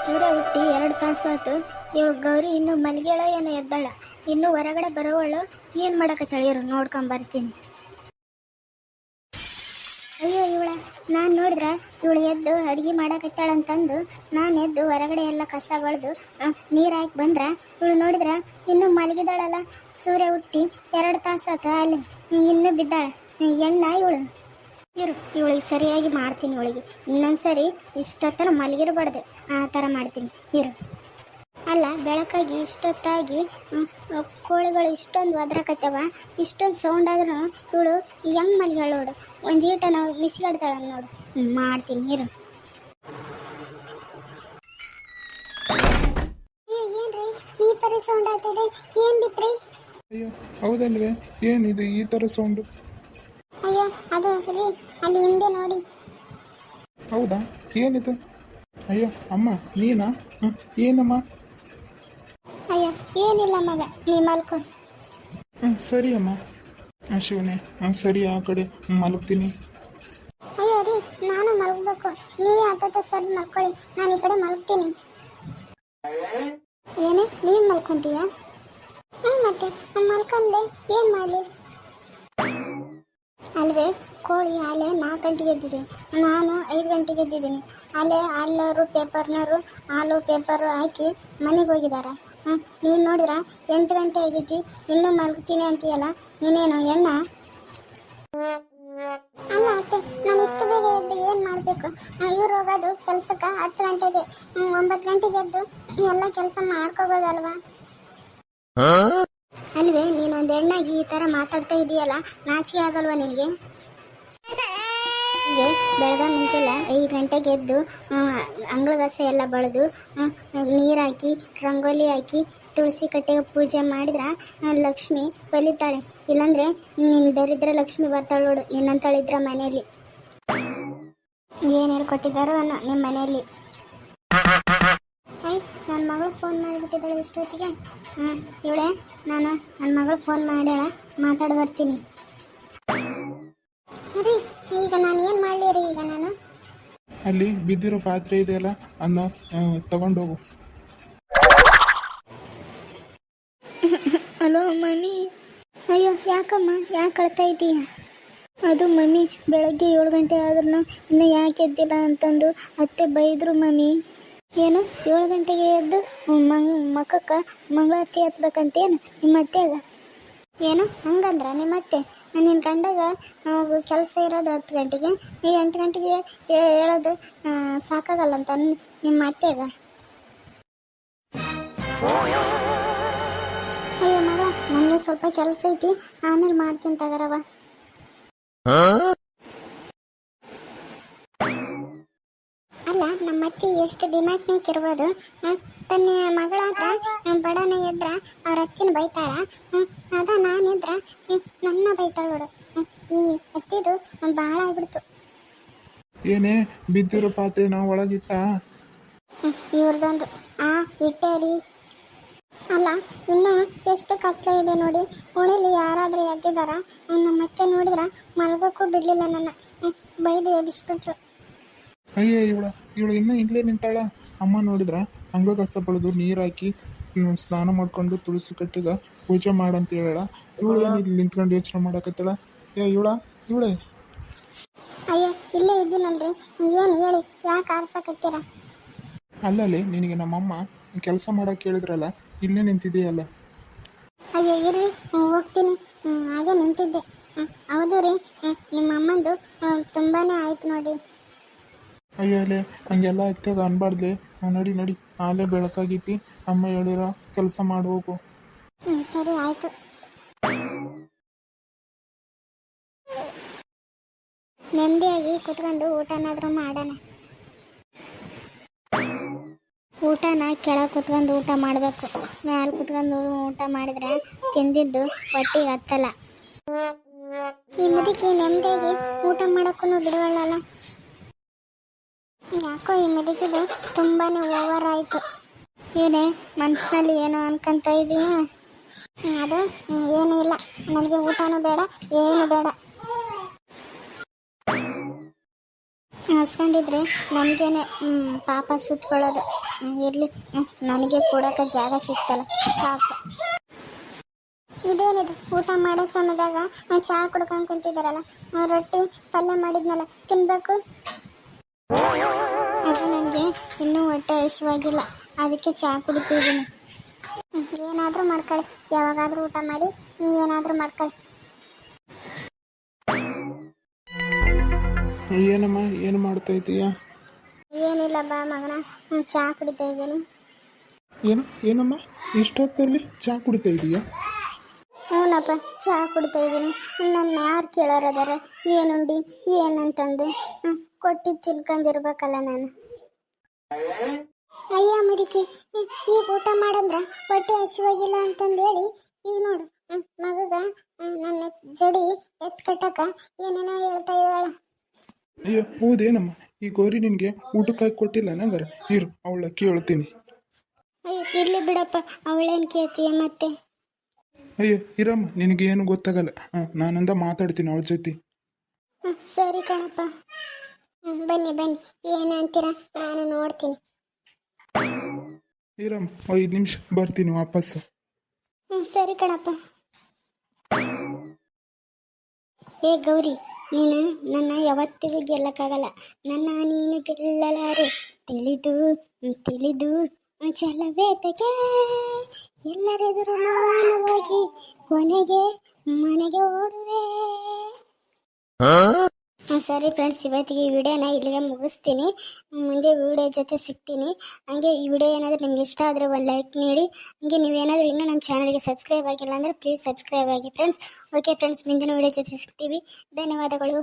ಸೂರ್ಯ ಹುಟ್ಟಿ 2 ತಾಸು ಆತು. ಇವಳು ಗೌರಿ ಇನ್ನೂ ಮಲ್ಗೆಳ ಏನೋ ಎದ್ದಾಳ, ಇನ್ನೂ ಹೊರಗಡೆ ಬರೋವಳು. ಏನು ಮಾಡಕತ್ತಾಳ ಇರು ನೋಡ್ಕೊಂಬರ್ತೀನಿ. ಅಯ್ಯೋ ಇವಳ ನಾನು ನೋಡಿದ್ರೆ ಇವಳು ಎದ್ದು ಅಡುಗೆ ಮಾಡಕತ್ತಾಳಂತಂದು ನಾನು ಎದ್ದು ಹೊರಗಡೆ ಎಲ್ಲ ಕಸ ಬಳ್ದು ನೀರು ಹಾಕಿ ಬಂದ್ರೆ ಇವಳು ನೋಡಿದ್ರೆ ಇನ್ನೂ ಮಲಗಿದಾಳಲ್ಲ. ಸೂರ್ಯ ಹುಟ್ಟಿ 2 ತಾಸು ಆತ, ಅಲ್ಲಿ ಇನ್ನೂ ಬಿದ್ದಾಳೆ ಎಣ್ಣ ಇವಳು. ಇರು ಇವಳಿಗೆ ಸರಿಯಾಗಿ ಮಾಡ್ತೀನಿ. ಇವಳಿಗೆ ಇನ್ನೊಂದ್ಸರಿ ಇಷ್ಟೊತ್ತನ ಮಲಗಿರಬಾರ್ದು, ಆ ಥರ ಮಾಡ್ತೀನಿ ಇರು. ಅಲ್ಲ ಬೆಳಕಾಗಿ ಇಷ್ಟೊತ್ತಾಗಿ ಕೋಳಿಗಳು ಇಷ್ಟೊಂದು ಒದ್ರಕತ್ತವ, ಇಷ್ಟೊಂದು ಸೌಂಡ್ ಆದ್ರೂ ಇವಳು ಹೆಂಗೆ ಮಲ್ಗಳು ನೋಡು, ಒಂದು ಈಟ ನಾವು ಮಿಸ್ಗಾಡ್ತಾಳ ನೋಡು. ಮಾಡ್ತೀನಿ ಇರು. ಏನ್ರಿ ಈ ಥರ ಸೌಂಡ್ ಆಗ್ತದೆ, ಏನು ಬಿತ್ರಿ? ಅಯ್ಯೋ ಹೌದಲ್ವೇ, ಏನಿದು ಈ ಥರ ಸೌಂಡು? ಅಯ್ಯೋ ಅದು ರೀ ಅಲ್ಲಿ ಹಿಂದೆ ನೋಡಿ. ಹೌದಾ, ಏನಿದು? ಅಯ್ಯೋ ಅಮ್ಮ ನೀನಾ? ಏನಮ್ಮ? ಅಯ್ಯೋ ಏನಿಲ್ಲ ಮಗ, ನೀ ಮಲ್ಕೊ. ಸರಿ ಅಮ್ಮ. ಶಿವನೇ, ಸರಿ ಆ ಕಡೆ ಮಲಗ್ತೀನಿ. ಅಯ್ಯೋ ರೀ ನಾನು ಮಲಗಬೇಕು, ನೀವೇ ಹತ್ತತ್ತ ಸರ್ ಮಲ್ಕೊಳ್ಳಿ, ನಾನು ಈ ಕಡೆ ಮಲಗ್ತೀನಿ. ಏನೇ ನೀನು ಮಲ್ಕೊಂತೀಯ? ಮತ್ತೆ ಮಲ್ಕೊಂಡೆ ಏನು ಮಾಡಲಿ ಅಲ್ವೇ? ಕೋಳಿ ಅಲೆ 4 ಗಂಟೆಗೆ ಎದ್ದಿದೆ, ನಾನು 5 ಗಂಟೆಗೆ ಎದ್ದಿದ್ದೀನಿ. ಅಲ್ಲೇ ಹಾಲವರು ಪೇಪರ್ನವರು ಹಾಲು ಪೇಪರು ಹಾಕಿ ಮನೆಗೆ ಹೋಗಿದ್ದಾರೆ. ನೀನು ನೋಡಿದ್ರೆ 8 ಗಂಟೆ ಆಗಿದ್ದಿ, ಇನ್ನೂ ಮಲಗ್ತೀನಿ ಅಂತೀಯಲ್ಲ, ನೀನೇನು ಎಣ್ಣ? ಅಲ್ಲ ಅತ್ತೆ, ನಾನು ಇಷ್ಟು ಬೇಗ ಎದ್ದು ಏನು ಮಾಡಬೇಕು? ಇವ್ರು ಹೋಗೋದು ಕೆಲಸಕ್ಕೆ 10 ಗಂಟೆಗೆ, 9 ಗಂಟೆಗೆ ಎದ್ದು ಎಲ್ಲ ಕೆಲಸ ಮಾಡ್ಕೋಬೋದಲ್ವಾ? ಅಲ್ವೇ ನೀನೊಂದು ಹೆಣ್ಣಾಗಿ ಈ ಥರ ಮಾತಾಡ್ತಾ ಇದೀಯಲ್ಲ, ನಾಚಿಕೆ ಆಗಲ್ವಾ ನಿನಗೆ? ಬೆಳಗ್ಗೆ ಮುಂಚೆಲ್ಲ 5 ಗಂಟೆಗೆ ಎದ್ದು ಅಂಗಳಗಸೆ ಎಲ್ಲ ಬಳಿದು ನೀರು ಹಾಕಿ ರಂಗೋಲಿ ಹಾಕಿ ತುಳಸಿ ಕಟ್ಟೆಗೆ ಪೂಜೆ ಮಾಡಿದ್ರೆ ಲಕ್ಷ್ಮಿ ಬಲಿತಾಳೆ. ಇಲ್ಲಾಂದರೆ ನಿನ್ನ ದರಿದ್ರ ಲಕ್ಷ್ಮಿ ಬರ್ತಾಳೆ ನೋಡು, ನಿನ್ನಂತಳಿದ್ರ ಮನೆಯಲ್ಲಿ. ಏನು ಹೇಳ್ಕೊಟ್ಟಿದ್ದಾರೋ ಅನ್ನೋ ನಿಮ್ಮ ಮನೆಯಲ್ಲಿ. ನನ್ನ ಮಗಳು ಫೋನ್ ಮಾಡಿಬಿಟ್ಟಿದ್ದಾಳೆ ಇಷ್ಟೊತ್ತಿಗೆ. ಇವಳೆ ನಾನು ನನ್ನ ಮಗಳು ಫೋನ್ ಮಾಡ್ಯಾಳ, ಮಾತಾಡಿ ಬರ್ತೀನಿ. ರೀ ಈಗ ನಾನು ಏನು ಮಾಡಲಿ ರೀ? ಈಗ ನಾನು ಅಲ್ಲಿ ಬಿದ್ದಿರೋ ಪಾತ್ರೆ ಇದೆಯಲ್ಲ, ಅದನ್ನ ತಗೊಂಡೋಗು. Hello mummy. ಅಯ್ಯೋ ಯಾಕಮ್ಮ, ಯಾಕೆ ಅಳ್ತಾ ಇದ್ದೀಯ? ಅದು ಮಮ್ಮಿ ಬೆಳಗ್ಗೆ 7 ಗಂಟೆ ಆದ್ರೂ ಇನ್ನೂ ಯಾಕೆ ಎದ್ದಿಲ್ಲ ಅಂತಂದು ಅತ್ತೆ ಬೈದರು ಮಮ್ಮಿ. ಏನು 7 ಗಂಟೆಗೆ ಎದ್ದು ಮಕ್ಕಕ್ಕೆ ಮಂಗಳಾರತಿ ಹತ್ಬೇಕಂತೇನು ನಿಮ್ಮ ಅತ್ತೆಗ? ಏನು ಹಂಗಂದ್ರ ನಿಮ್ಮ ಅತ್ತೆ? ನಿನ್ನ ಗಂಡಗ ಕೆಲಸ ಇರೋದು 10 ಗಂಟೆಗೆ, ಈ 8 ಗಂಟೆಗೆ ಹೇಳೋದು ಸಾಕಾಗಲ್ಲಂತ ನಿಮ್ಮ ಅತ್ತೆಗ? ಅಯ್ಯೋ ಮಗ, ನನಗೆ ಸ್ವಲ್ಪ ಕೆಲಸ ಐತಿ, ಆಮೇಲೆ ಮಾಡ್ತೀನಿ ತಗರವ. ಅಲ್ಲ ನಮ್ಮ ಅತ್ತೆ ಎಷ್ಟು ದಿಮಾಕ್ನಾಗ ಇರ್ಬೋದು, ತನ್ನ ಮಗಳಾದ್ರ ಬಡನ ಎದ್ರ ಅವ್ರ ಅತ್ತಿನ ಬೈತಾಳ, ಅದ ನಾನಿದ್ರ ನನ್ನ ಬೈತಾಳ ನೋಡು. ಈ ಅತ್ತಿದು ಭಾಳ ಆಗ್ಬಿಡ್ತು. ಏನೇ ಬಿದ್ದಿರೋ ಪಾತ್ರೆ ನಾವು ಒಳಗಿಟ್ಟ? ಇವ್ರದೊಂದು ಇಟ್ಟೆ ರೀ. ಅಲ್ಲ ಇನ್ನೂ ಎಷ್ಟು ಕತ್ಲೆ ಇದೆ ನೋಡಿ, ಉಣಿಲಿ ಯಾರಾದರೂ ಎದ್ದಿದಾರ? ನಮ್ಮ ಅತ್ತೆ ನೋಡಿದ್ರ ಮಲಗೋಕ್ಕೂ ಬಿಡಲಿಲ್ಲ, ನನ್ನ ಬೈದು ಎಬ್ಬಿಸ್ಬಿಟ್ರು. ಅಯ್ಯೇ ಇವಳು ಇನ್ನೂ ಇಲ್ಲೇ ನಿಂತಾಳ. ಅಮ್ಮ ನೋಡಿದ್ರ ಅಂಗಳ ಕಸ ಬಳಿದು ನೀರು ಹಾಕಿ ಸ್ನಾನ ಮಾಡ್ಕೊಂಡು ತುಳಸಿ ಕಟ್ಟಿಗೆ ಪೂಜೆ ಮಾಡಂತ ಹೇಳ. ಇವಳು ಏನು ಇಲ್ಲಿ ನಿಂತ್ಕೊಂಡು ಯೋಚನೆ ಮಾಡಕತ್ತಾಳ? ಇವಳೇ. ಅಯ್ಯೋ ಇಲ್ಲೇ ಇದ್ದೀನಲ್ರಿ, ಏನು ಹೇಳಿ, ಯಾಕೆ ಆರ್ಸಕತ್ತೀರ? ಅಲ್ಲಲ್ಲಿ ನಿನಗೆ ನಮ್ಮಮ್ಮ ಕೆಲಸ ಮಾಡಕ್ಕೆ ಹೇಳಿದ್ರಲ್ಲ, ಇಲ್ಲೇ ನಿಂತಿದೆಯಲ್ಲ. ಅಯ್ಯೋ ಇರ್ರಿ ಹೋಗ್ತೀನಿ, ಹಾಗೆ ನಿಂತಿದ್ದೆ. ಹೌದು ರೀ, ನಿಮ್ಮ ಅಮ್ಮಂದು ತುಂಬಾ ಆಯ್ತು ನೋಡಿ. ಅಯ್ಯೋ ಅಲ್ಲೇ ಹಂಗೆಲ್ಲ ಎತ್ತಾಗ ಅನ್ಬಾರ್ದೆ. ನಡಿ ಆಲೇ ಬೆಳಕಾಗೈತಿ, ಅಮ್ಮ ಹೇಳಿರೋ ಕೆಲಸ ಮಾಡಿ ಹೋಗು. ಸರಿ ಆಯಿತು. ನೆಮ್ಮದಿಯಾಗಿ ಕುತ್ಕೊಂಡು ಊಟನಾದರೂ ಮಾಡೋಣ. ಊಟನ ಕೆಳಗೆ ಕುತ್ಕೊಂಡು ಊಟ ಮಾಡಬೇಕು, ಮ್ಯಾಲೆ ಕುತ್ಕೊಂಡು ಊಟ ಮಾಡಿದ್ರೆ ತಿಂದಿದ್ದು ಹೊಟ್ಟಿಗೆ ಹತ್ತಲ್ಲ. ಈ ಮುದುಕಿ ನೆಮ್ಮದಿಯಾಗಿ ಊಟ ಮಾಡೋಕ್ಕೂ ಬಿಡುವಲ್ಲ. ಯಾಕೋ ಈ ಮುದುಕಿದು ತುಂಬಾ ಓವರ್ ಆಯಿತು. ಏನೇ ಮನಸ್ಸಿನಲ್ಲಿ ಏನೋ ಅನ್ಕೊಂತ ಇದೀಯಾ? ಅದು ಏನೂ ಇಲ್ಲ, ನನಗೆ ಊಟನೂ ಬೇಡ, ಏನು ಬೇಡ. ಹಸ್ಕೊಂಡಿದ್ರೆ ನಮಗೇನೆ ಪಾಪ ಸುತ್ಕೊಳ್ಳೋದು. ಇರಲಿ, ನನಗೆ ಕೊಡೋಕೆ ಜಾಗ ಸಿಕ್ತಲ್ಲ ಸಾಕು. ಇದೇನಿದು ಊಟ ಮಾಡೋ ಸಮಯದಾಗ ಚಹಾ ಕುಡ್ಕೊಂಡು ಕುಂತಿದ್ದಾರಲ್ಲ, ರೊಟ್ಟಿ ಪಲ್ಯ ಮಾಡಿದ್ನಲ್ಲ ತಿನ್ಬೇಕು. ಅದು ನನಗೆ ಇನ್ನೂ ಹೊಟ್ಟೆ ಹಸಿವಾಗಿಲ್ಲ, ಅದಕ್ಕೆ ಚಹಾ ಕುಡಿತಿದ್ದೀನಿ. ಏನಾದರೂ ಮಾಡ್ಕೊಳ್ಳಿ, ಯಾವಾಗಾದರೂ ಊಟ ಮಾಡಿ ಏನಾದರೂ ಮಾಡ್ಕೊಳ್ಳಿ. ಏನಮ್ಮ ಏನು ಮಾಡ್ತಾ ಇದೀಯಾ? ಏನಿಲ್ಲ ಬಾ ಮಗನ, ಚಹಾ ಕುಡಿತಾ ಇದ್ದೀನಿ. ಏನಮ್ಮ ಇಷ್ಟೊತ್ತಲ್ಲಿ ಚಹಾ ಕುಡಿತಾ ಇದೀಯಾ? ಹ್ಞೂನಪ್ಪ, ಚಹಾ ಕುಡಿತಾ ಇದ್ದೀನಿ. ನನ್ನ ಯಾರು ಕೇಳೋರದಾರ ಏನುಂಡಿ ಏನಂತಂದು ಕೊಟ್ಟಿದ್ದು ತಿನ್ಕೊಂಡಿರ್ಬೇಕಲ್ಲ ನಾನು. ಅಯ್ಯ ಮುದುಕಿ, ಈಗ ಊಟ ಮಾಡಂದ್ರ ಹೊಟ್ಟೆ ಹಸಿವಾಗಿಲ್ಲ ಅಂತಂದೇಳಿ ಈಗ ನೋಡು ಮಗಗ ನನ್ನ ಜಡಿ ಕಟ್ಟಕ ಏನೇನೋ ಹೇಳ್ತಾ ಇದ್ದಾಳ. ಅಯ್ಯೋ ಹೌದೇನಮ್ಮ, ಈ ಗೌರಿ ನಿನಗೆ ಊಟಕ್ಕಾಗಿ ಕೊಟ್ಟಿಲ್ಲ ನಂಗಾರ? ಇರು ಅವಳ ಕೇಳ್ತೀನಿ. ಅಯ್ಯೋ ಇರ್ಲಿ ಬಿಡಪ್ಪ, ಅವಳೇನು ಕೇಳ್ತೀಯ ಮತ್ತೆ? ಅಯ್ಯೋ ಇರಮ್ಮ, ನಿನಗೆ ಏನು ಗೊತ್ತಾಗಲ್ಲ. ನಾನಂದ ಮಾತಾಡ್ತೀನಿ ಅವಳ ಜೊತೆ. ಸರಿ ಕಣಪ್ಪ, ಬನ್ನಿ ಬನ್ನಿ, ಏನು ಅಂತೀರ ನಾನು ನೋಡ್ತೀನಿ. ಇರಮ್ಮ 5 ನಿಮಿಷ ಬರ್ತೀನಿ ವಾಪಸ್ಸು. ಸರಿ ಕಣಪ್ಪ. ಏ ಗೌರಿ, ನೀನು ನನ್ನ ಯಾವತ್ತಿಗೂ ಗೆಲ್ಲಕ್ಕಾಗಲ್ಲ. ನೀನು ಗೆಲ್ಲಲಾರೆ, ತಿಳಿದು ತಿಳಿದು ಛಲವೇತಗೆ ಎಲ್ಲರೆದುರು ಮೌನವಾಗಿ ಕೊನೆಗೆ ಮನೆಗೆ ಓಡುವೆ. ಸರಿ ಫ್ರೆಂಡ್ಸ್, ಇವತ್ತಿಗೆ ಈ ವಿಡಿಯೋನ ಇಲ್ಲಿಗೆ ಮುಗಿಸ್ತೀನಿ. ಮುಂದೆ ವಿಡಿಯೋ ಜೊತೆ ಸಿಗ್ತೀನಿ. ಹಂಗೆ ಈ ವಿಡಿಯೋ ಏನಾದರೂ ನಿಮ್ಗೆ ಇಷ್ಟ ಆದರೆ ಒಂದು ಲೈಕ್ ನೀಡಿ. ಹಂಗೆ ನೀವೇನಾದರೂ ಇನ್ನೂ ನಮ್ಮ ಚಾನಲ್ಗೆ ಸಬ್ಸ್ಕ್ರೈಬ್ ಆಗಿಲ್ಲ ಅಂದರೆ ಪ್ಲೀಸ್ ಸಬ್ಸ್ಕ್ರೈಬ್ ಆಗಿ ಫ್ರೆಂಡ್ಸ್. ಓಕೆ ಫ್ರೆಂಡ್ಸ್, ಮುಂದಿನ ವಿಡಿಯೋ ಜೊತೆ ಸಿಗ್ತೀವಿ. ಧನ್ಯವಾದಗಳು.